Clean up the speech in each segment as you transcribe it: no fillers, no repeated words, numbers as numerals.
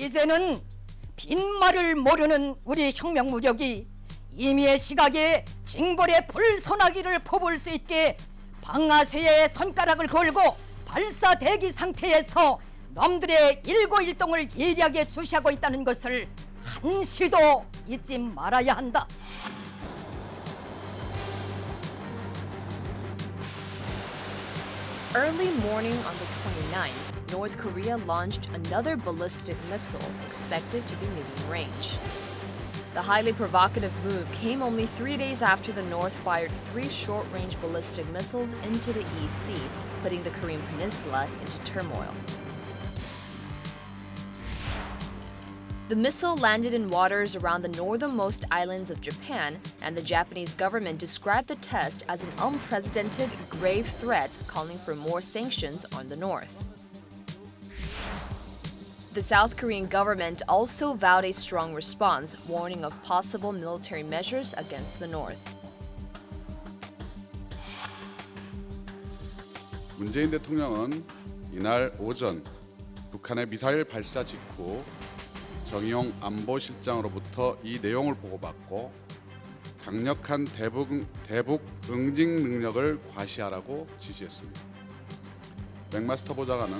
이제는 빈말을 모르는 우리 혁명 무력이 임의의 시각에 징벌의 불소나기를 퍼부을 수 있게 방아쇠에 손가락을 걸고 발사 대기 상태에서 놈들의 일거일동을 예리하게 주시하고 있다는 것을 한시도 잊지 말아야 한다. Early morning on the 29th, North Korea launched another ballistic missile expected to be medium range. The highly provocative move came only 3 days after the North fired 3 short-range ballistic missiles into the East Sea, putting the Korean Peninsula into turmoil. The missile landed in waters around the northernmost islands of Japan, and the Japanese government described the test as an unprecedented, grave threat, calling for more sanctions on the North. The South Korean government also vowed a strong response, warning of possible military measures against the North. 문재인 대통령은 이날 오전 북한의 미사일 발사 직후 정의용 안보실장으로부터 이 내용을 보고받고 강력한 대북 응징 능력을 과시하라고 지시했습니다. 맥마스터 보좌관은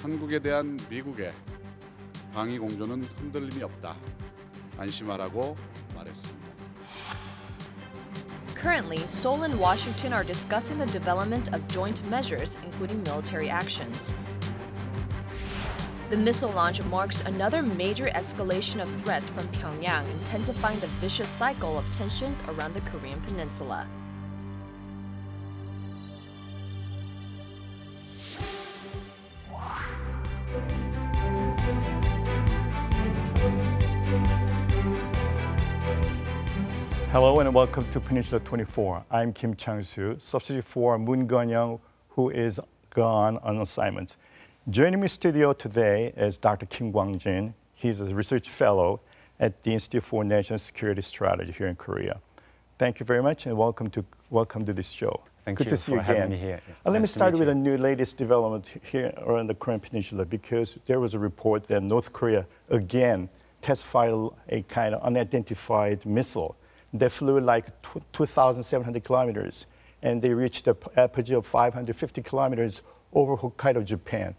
한국에 대한 미국의 방위 공조는 흔들림이 없다. 안심하라고 말했습니다. Currently, Seoul and Washington are discussing the development of joint measures, including military actions. The missile launch marks another major escalation of threats from Pyongyang, intensifying the vicious cycle of tensions around the Korean Peninsula. Hello and welcome to Peninsula 24. I'm Kim Chang-su, substitute for Moon Gun-young, who is gone on assignment. Joining me in studio today is Dr. Kim Kwang-jin. He's a research fellow at the Institute for National Security Strategy here in Korea. Thank you very much and welcome to this show. Good to see you again. Having me here. Let me start with the new latest development here around the Korean Peninsula, because there was a report that North Korea again test-fired a kind of unidentified missile that flew like 2,700 kilometers, and they reached an apogee of 550 kilometers over Hokkaido, Japan.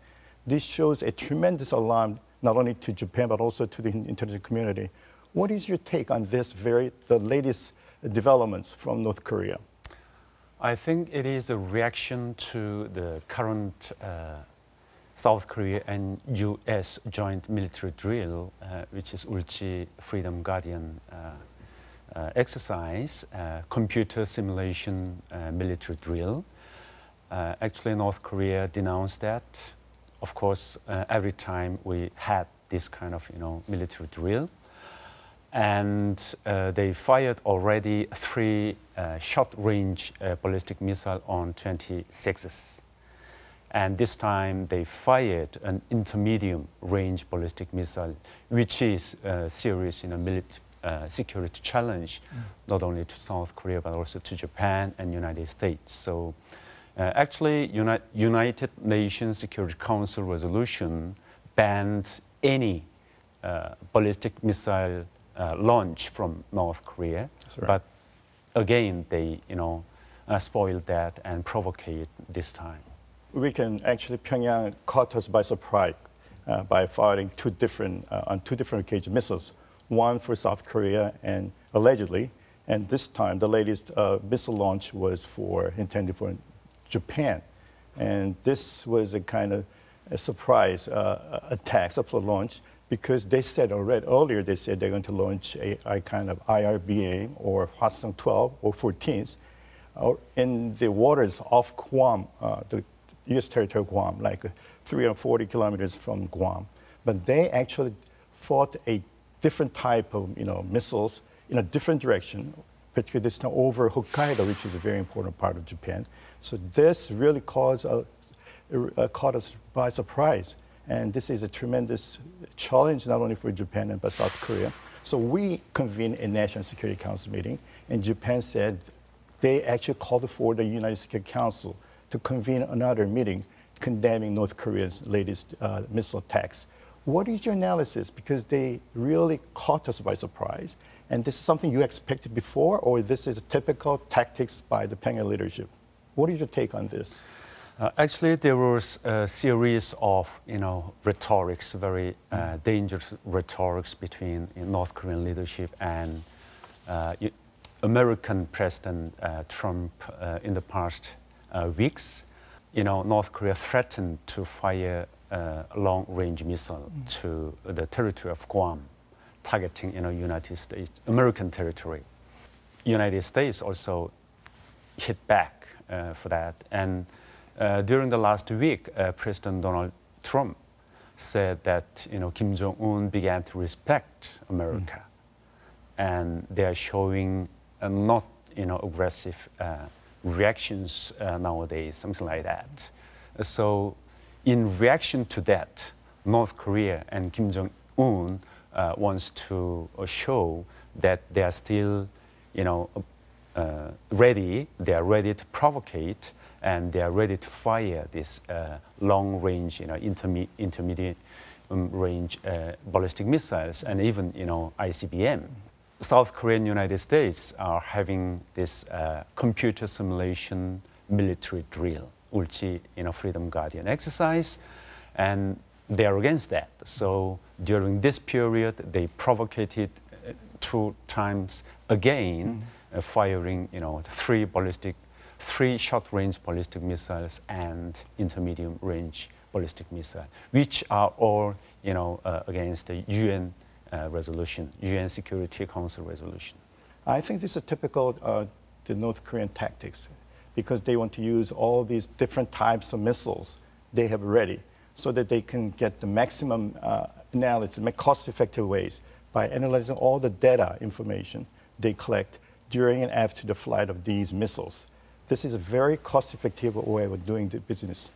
This shows a tremendous alarm, not only to Japan, but also to the international community. What is your take on the latest developments from North Korea? I think it is a reaction to the current South Korea and U.S. joint military drill, which is Ulchi Freedom Guardian exercise, computer simulation military drill. Actually, North Korea denounced that. Of course, every time we had this kind of military drill, and they fired already 3 short-range ballistic missiles on 26th. And this time they fired an intermediate-range ballistic missile, which is a serious security challenge, not only to South Korea, but also to Japan and United States. So actually, United Nations Security Council resolution banned any ballistic missile launch from North Korea. Right. But again, they spoiled that and provoked it this time. We can actually, Pyongyang caught us by surprise by firing on two different occasions missiles. One for South Korea and allegedly, and this time the latest missile launch was intended for Japan. And this was a kind of a surprise attack, surprise launch, because they said earlier they're going to launch a kind of IRBA or Hwasong 12 or 14s in the waters off Guam, the U.S. territory of Guam, like 340 kilometers from Guam. But they actually fought a different type of missiles in a different direction, particularly this time over Hokkaido, which is a very important part of Japan. So this really caught us by surprise. And this is a tremendous challenge, not only for Japan, but South Korea. So we convened a National Security Council meeting, and Japan said they actually called for the United Security Council to convene another meeting condemning North Korea's latest missile attacks. What is your analysis? Because they really caught us by surprise. And this is something you expected before, or this is a typical tactics by the Pyongyang leadership? What is your take on this? Actually, there was a series of, rhetorics, very dangerous rhetorics between North Korean leadership and American President Trump in the past weeks. North Korea threatened to fire a long-range missile to the territory of Guam, targeting, United States, American territory. United States also hit back for that. And during the last week, President Donald Trump said that, Kim Jong-un began to respect America. And they are showing not, aggressive reactions nowadays, something like that. So in reaction to that, North Korea and Kim Jong-un wants to show that they are still, ready. They are ready to provocate, and they are ready to fire this long-range, intermediate range ballistic missiles, and even, ICBM. South Korea and United States are having this computer simulation military drill, Ulchi, Freedom Guardian exercise, and they are against that. So during this period, they provocated 2 times again, firing, 3 short-range ballistic missiles and intermediate-range ballistic missile, which are all, against the UN resolution, UN Security Council resolution. I think this is typical the North Korean tactics, because they want to use all these different types of missiles they have ready, so that they can get the maximum analysis, make cost-effective ways by analyzing all the data information they collect during and after the flight of these missiles. This is a very cost-effective way of doing the business.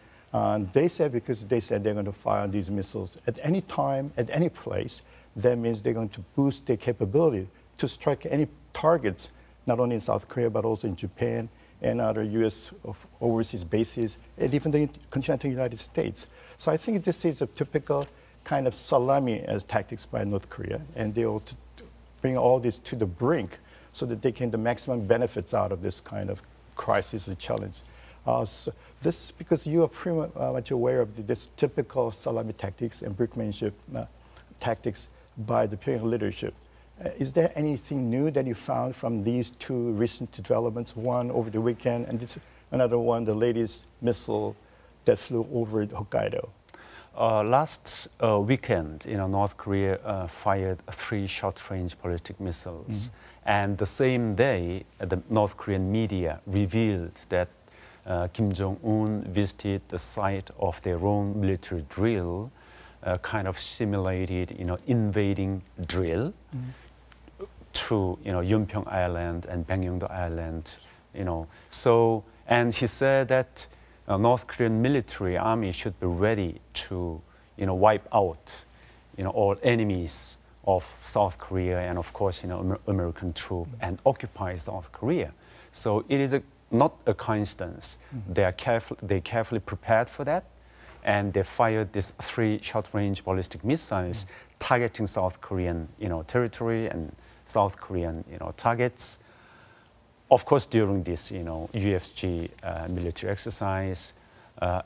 They said, because they said they're going to fire these missiles at any time, at any place, that means they're going to boost their capability to strike any targets, not only in South Korea, but also in Japan and other U.S. overseas bases, and even the continental United States. So I think this is a typical kind of salami as tactics by North Korea, and they ought to bring all this to the brink so that they can get the maximum benefits out of this kind of crisis and challenge. So this, because you are pretty much aware of this typical salami tactics and brinkmanship tactics by the Pyongyang leadership. Is there anything new that you found from these 2 recent developments? One over the weekend, and another one, the latest missile that flew over Hokkaido. Last weekend, North Korea fired 3 short-range ballistic missiles. And the same day, the North Korean media revealed that Kim Jong-un visited the site of their own military drill, kind of simulated, invading drill to, Yeonpyeong Island and Bangyongdo Island, So, and he said that North Korean military army should be ready to, wipe out, all enemies of South Korea and, of course, American troops and occupy South Korea. So it is not a coincidence. They carefully prepared for that, and they fired these 3 short-range ballistic missiles targeting South Korean, territory and South Korean, targets. Of course, during this, UFG military exercise,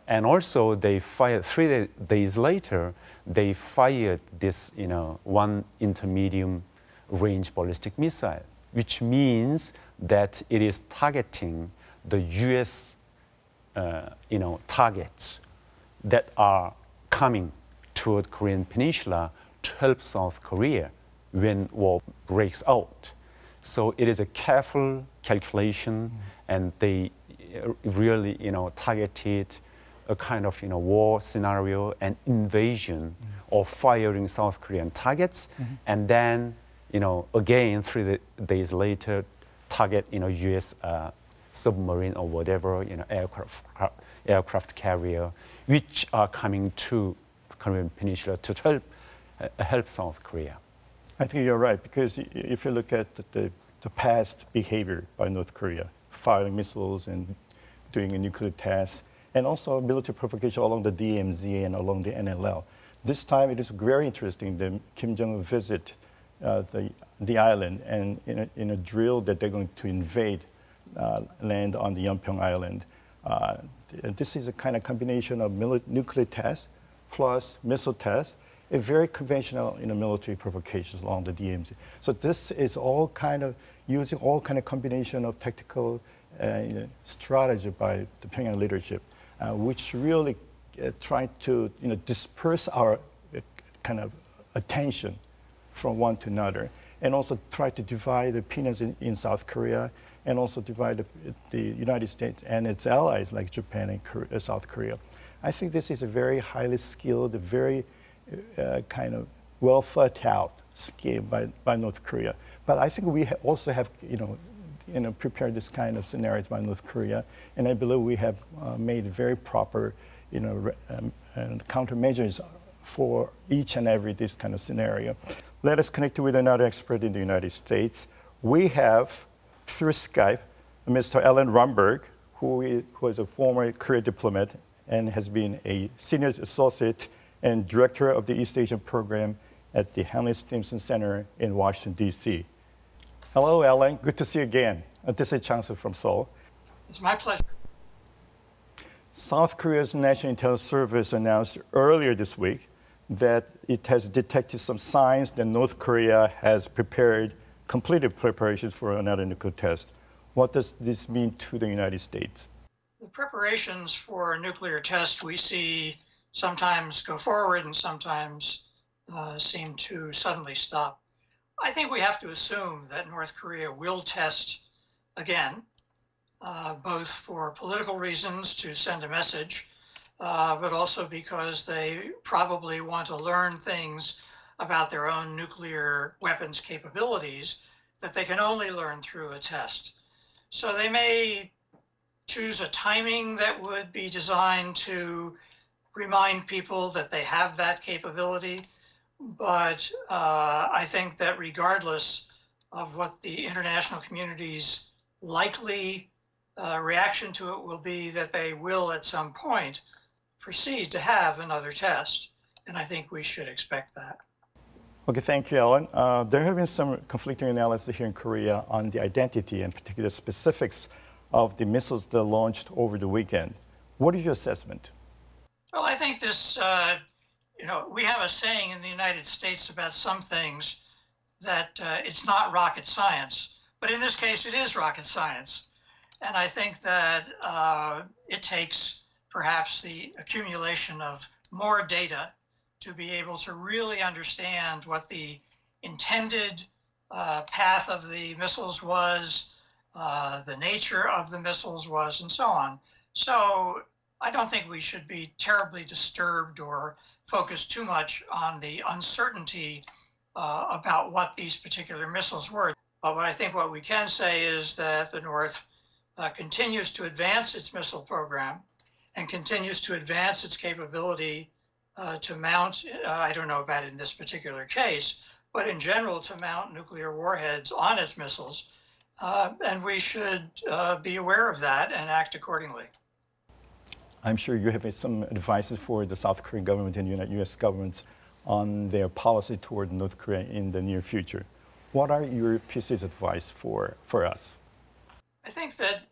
and also they fired 3 days later. They fired this, 1 intermediate range ballistic missile, which means that it is targeting the U.S. Targets that are coming toward Korean Peninsula to help South Korea when war breaks out. So it is a careful calculation, and they really, targeted a kind of, war scenario and invasion or firing South Korean targets, and then, again 3 days later, target, U.S. Submarine or whatever, aircraft carrier, which are coming to Korean Peninsula to help South Korea. I think you're right, because if you look at the past behavior by North Korea, firing missiles and doing a nuclear test, and also military provocation along the DMZ and along the NLL, This time it is very interesting that Kim Jong-un visit the island, and in a drill that they're going to invade land on the Yeonpyeong Island. This is a kind of combination of nuclear tests plus missile tests, a very conventional military provocations along the DMZ. So this is all kind of using all kind of combination of tactical strategy by the Pyongyang leadership, which really trying to disperse our kind of attention from one to another, and also try to divide the opinions in South Korea, and also divide the United States and its allies like Japan and South Korea. I think this is a very highly skilled, very kind of well thought out scheme by North Korea. But I think we also have prepared this kind of scenarios by North Korea, and I believe we have made very proper countermeasures for each and every this kind of scenario. Let us connect with another expert in the United States. We have, through Skype, Mr. Alan Romberg, who is a former career diplomat and has been a senior associate and director of the East Asian program at the Henry Stimson Center in Washington, D.C. Hello, Alan. Good to see you again. This is Chang-su from Seoul. It's my pleasure. South Korea's National Intelligence Service announced earlier this week that it has detected some signs that North Korea has completed preparations for another nuclear test. What does this mean to the United States? The preparations for a nuclear test we see sometimes go forward and sometimes seem to suddenly stop. I think we have to assume that North Korea will test again, both for political reasons to send a message, but also because they probably want to learn things about their own nuclear weapons capabilities that they can only learn through a test. So they may choose a timing that would be designed to remind people that they have that capability. But I think that regardless of what the international community's likely reaction to it will be, that they will at some point proceed to have another test. And I think we should expect that. Okay, thank you, Alan. There have been some conflicting analysis here in Korea on the identity and particular specifics of the missiles that launched over the weekend. What is your assessment? Well, I think this, we have a saying in the United States about some things that it's not rocket science, but in this case, it is rocket science. And I think that it takes perhaps the accumulation of more data to be able to really understand what the intended path of the missiles was, the nature of the missiles was, and so on. So I don't think we should be terribly disturbed or focus too much on the uncertainty about what these particular missiles were. But I think what we can say is that the North continues to advance its missile program and continues to advance its capability to mount, I don't know about in this particular case, but in general to mount nuclear warheads on its missiles. And we should be aware of that and act accordingly. I'm sure you have some advices for the South Korean government and U.S. governments on their policy toward North Korea in the near future. What are your pieces of advice for us? I think that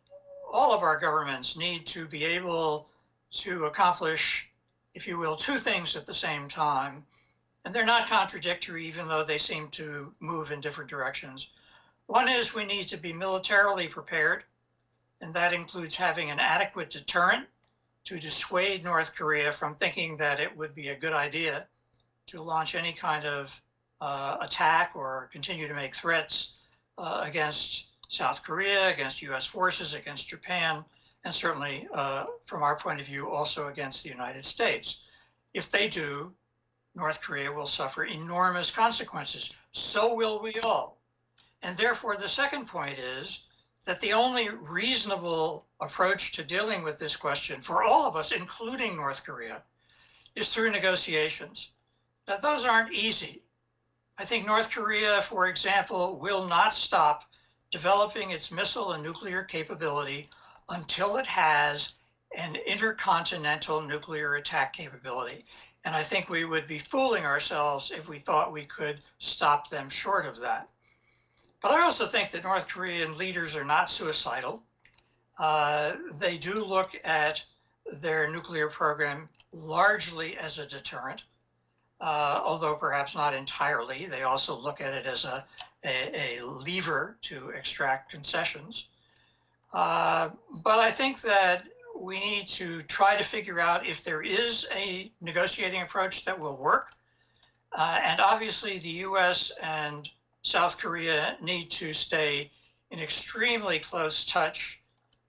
all of our governments need to be able to accomplish, if you will, two things at the same time. And they're not contradictory, even though they seem to move in different directions. One is we need to be militarily prepared, and that includes having an adequate deterrent to dissuade North Korea from thinking that it would be a good idea to launch any kind of attack or continue to make threats against South Korea, against US forces, against Japan, and certainly from our point of view, also against the United States. If they do, North Korea will suffer enormous consequences. So will we all. And therefore, the second point is that the only reasonable approach to dealing with this question for all of us, including North Korea, is through negotiations. Now, those aren't easy. I think North Korea, for example, will not stop developing its missile and nuclear capability until it has an intercontinental nuclear attack capability. And I think we would be fooling ourselves if we thought we could stop them short of that. But I also think that North Korean leaders are not suicidal. They do look at their nuclear program largely as a deterrent, although perhaps not entirely. They also look at it as a lever to extract concessions. But I think that we need to try to figure out if there is a negotiating approach that will work. And obviously the US and South Korea need to stay in extremely close touch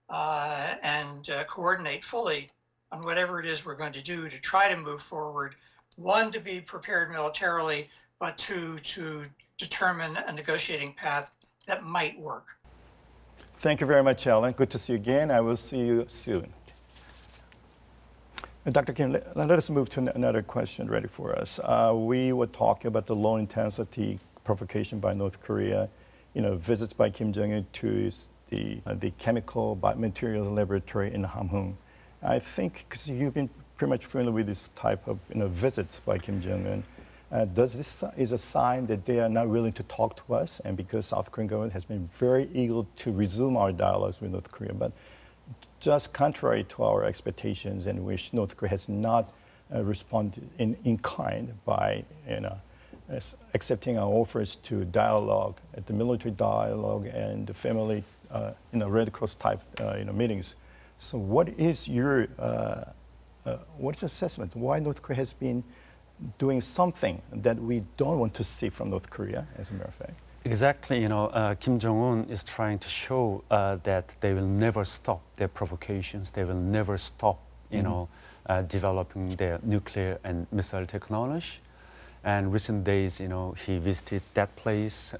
and coordinate fully on whatever it is we're going to do to try to move forward. One, to be prepared militarily, but two, to determine a negotiating path that might work. Thank you very much, Alan. Good to see you again. I will see you soon. Dr. Kim, let us move to another question ready for us. We were talking about the low intensity provocation by North Korea, visits by Kim Jong-un to the chemical biomaterials laboratory in Hamhung. I think because you've been pretty much familiar with this type of visits by Kim Jong-un, does this is a sign that they are not willing to talk to us, and because South Korean government has been very eager to resume our dialogues with North Korea, but just contrary to our expectations, in which North Korea has not responded in kind by accepting our offers to dialogue, at the military dialogue and the family, Red Cross type meetings. So what is your what's your assessment? Why North Korea has been doing something that we don't want to see from North Korea, as a matter of fact? Exactly, Kim Jong-un is trying to show that they will never stop their provocations. They will never stop, developing their nuclear and missile technology. And recent days, he visited that place,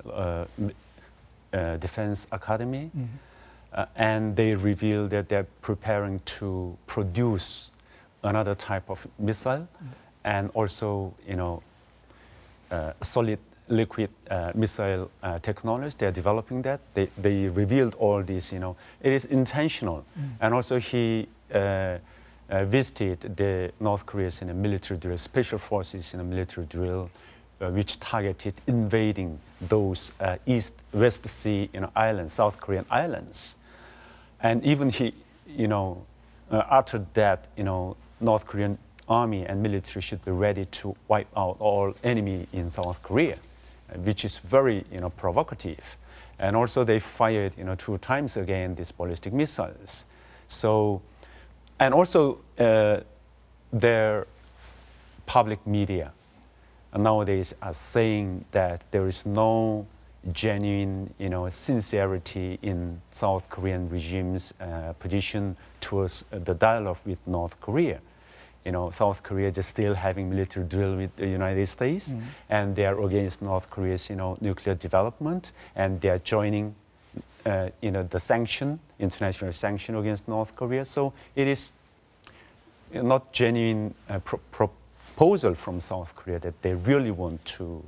Defense Academy, and they revealed that they're preparing to produce another type of missile, and also, solid liquid missile technology. They're developing that. They revealed all this, It is intentional. And also he visited the North Korea's military drill, special forces in a military drill, which targeted invading those West Sea islands, South Korean islands. And even he, after that, North Korean army and military should be ready to wipe out all enemy in South Korea, which is very, provocative. And also they fired, 2 times again these ballistic missiles. So, and also their public media nowadays are saying that there is no genuine, sincerity in South Korean regime's position towards the dialogue with North Korea. South Korea is still having military drill with the United States, and they are against North Korea's, nuclear development, and they are joining, the sanction, international sanction against North Korea. So it is not genuine proposal from South Korea that they really want to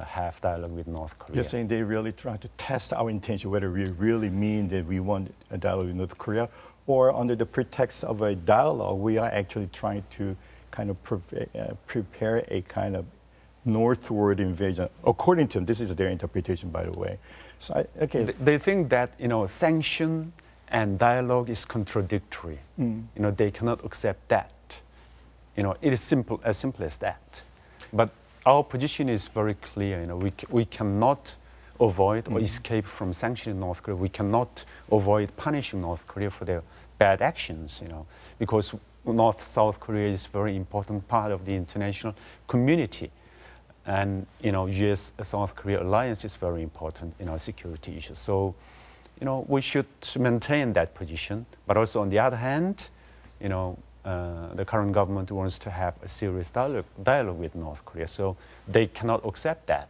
have dialogue with North Korea. You're saying they really try to test our intention, whether we really mean that we want a dialogue with North Korea, or under the pretext of a dialogue, we are actually trying to kind of prepare a kind of northward invasion. According to them, this is their interpretation, by the way. So, okay. They think that, sanction and dialogue is contradictory. They cannot accept that. It is simple as that. But our position is very clear. We cannot avoid or escape from sanctioning North Korea. We cannot avoid punishing North Korea for their bad actions, because North-South Korea is a very important part of the international community. And, US-South Korea alliance is very important in our security issues. So, we should maintain that position. But also on the other hand, the current government wants to have a serious dialogue with North Korea. So they cannot accept that,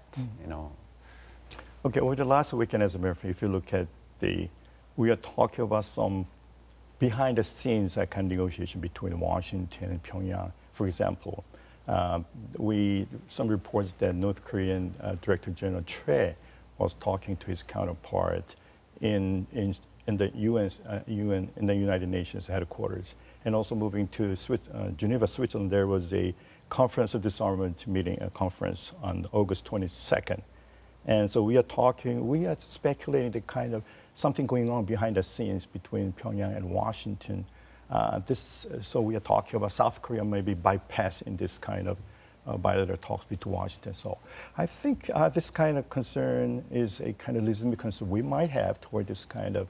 Okay, over the last weekend, as a matter of fact, if you look at we are talking about some behind the scenes kind of negotiation between Washington and Pyongyang. For example, some reports that North Korean Director General Choi was talking to his counterpart in the United Nations headquarters, and also moving to Geneva, Switzerland. There was a conference of disarmament meeting, a conference on August 22nd. And so we are speculating the kind of something going on behind the scenes between Pyongyang and Washington. So we are talking about South Korea maybe bypassing this kind of bilateral talks between Washington. So I think this kind of concern is a kind of legitimate concern we might have toward this kind of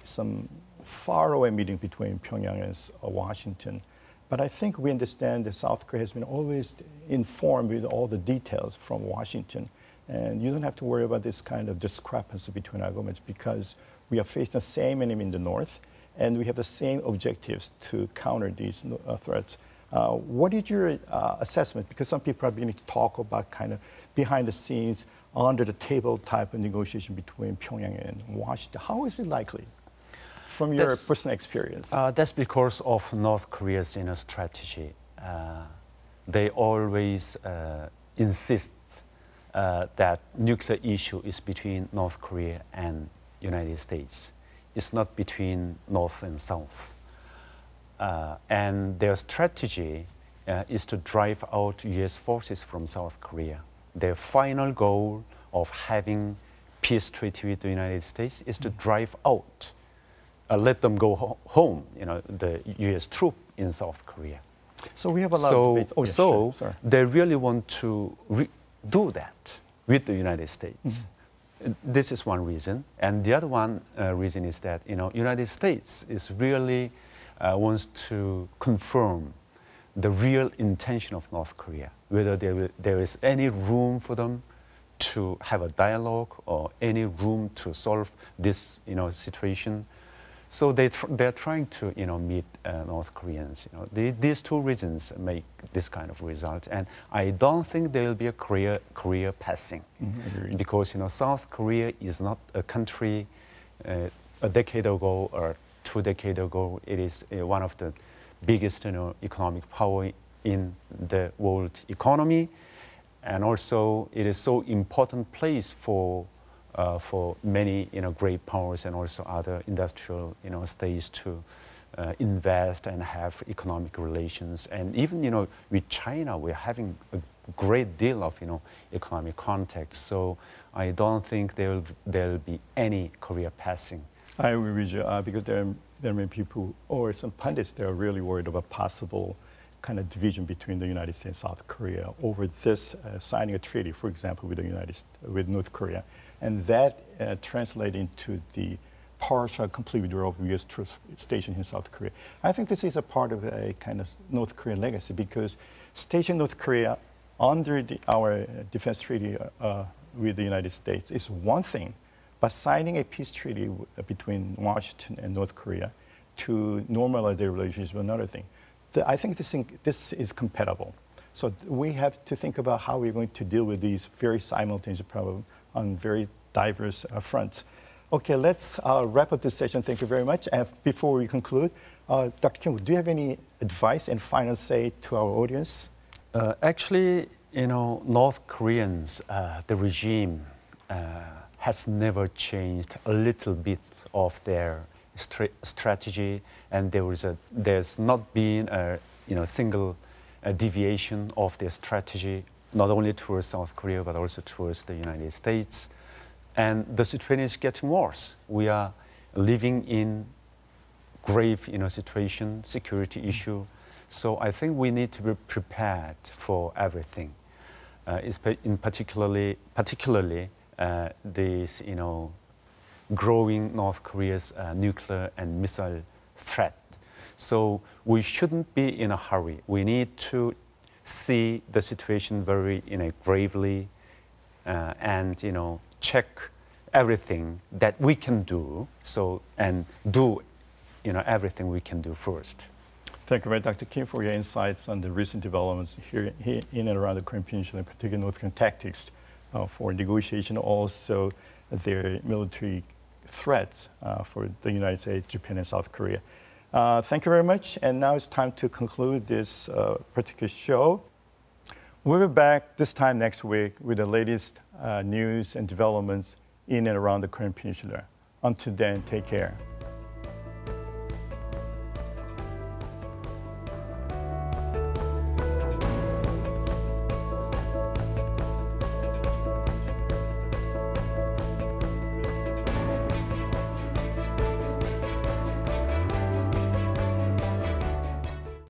some faraway meeting between Pyongyang and Washington. But I think we understand that South Korea has been always informed with all the details from Washington. And you don't have to worry about this kind of discrepancy between our governments because we are facing the same enemy in the north and we have the same objectives to counter these threats. What is your assessment? Because some people are beginning to talk about kind of behind the scenes, under the table type of negotiation between Pyongyang and Washington. How is it likely from your personal experience? That's because of North Korea's strategy. They always insist that nuclear issue is between North Korea and United States. It's not between North and South. And their strategy is to drive out US forces from South Korea. Their final goal of having peace treaty with the United States is to drive out, let them go home, the US troop in South Korea. So we have a lot of debates. Oh, yeah, sure. They really want to do that with the United States. This is one reason. And the other one reason is that, United States is really wants to confirm the real intention of North Korea, whether there is any room for them to have a dialogue or any room to solve this situation. So they're trying to meet North Koreans. These two reasons make this kind of result, and I don't think there will be a Korea passing, because South Korea is not a country a decade ago or 2 decades ago. It is one of the biggest economic power in the world economy, and also it is so important place for many great powers and also other industrial states to invest and have economic relations. And even with China, we're having a great deal of economic contacts. So I don't think there will be any Korea passing. I agree with you because there are many people or some pundits that are really worried about possible kind of division between the United States and South Korea over this signing a treaty, for example, with North Korea. And that translates into the partial, complete withdrawal of U.S. troops stationed in South Korea. I think this is a part of a kind of North Korean legacy because stationing North Korea under our defense treaty with the United States is one thing, but signing a peace treaty between Washington and North Korea to normalize their relations is another thing. I think this is compatible. So we have to think about how we're going to deal with these very simultaneous problems on very diverse fronts. Okay, let's wrap up this session. Thank you very much. And before we conclude, Dr. Kim, do you have any advice and final say to our audience? Actually, North Koreans, the regime has never changed a little bit of their strategy, and there's not been a single deviation of their strategy, not only towards South Korea but also towards the United States. And the situation is getting worse. We are living in grave situation, security issue. So I think we need to be prepared for everything. Particularly this growing North Korea's nuclear and missile threat. So we shouldn't be in a hurry. We need to see the situation very gravely and check everything that we can do. And do everything we can do first. Thank you very much, Dr. Kim, for your insights on the recent developments here in and around the Korean Peninsula, in particular North Korean tactics for negotiation, also their military threats for the United States, Japan, and South Korea. Thank you very much. And now it's time to conclude this particular show. We'll be back this time next week with the latest news and developments in and around the Korean Peninsula. Until then, take care.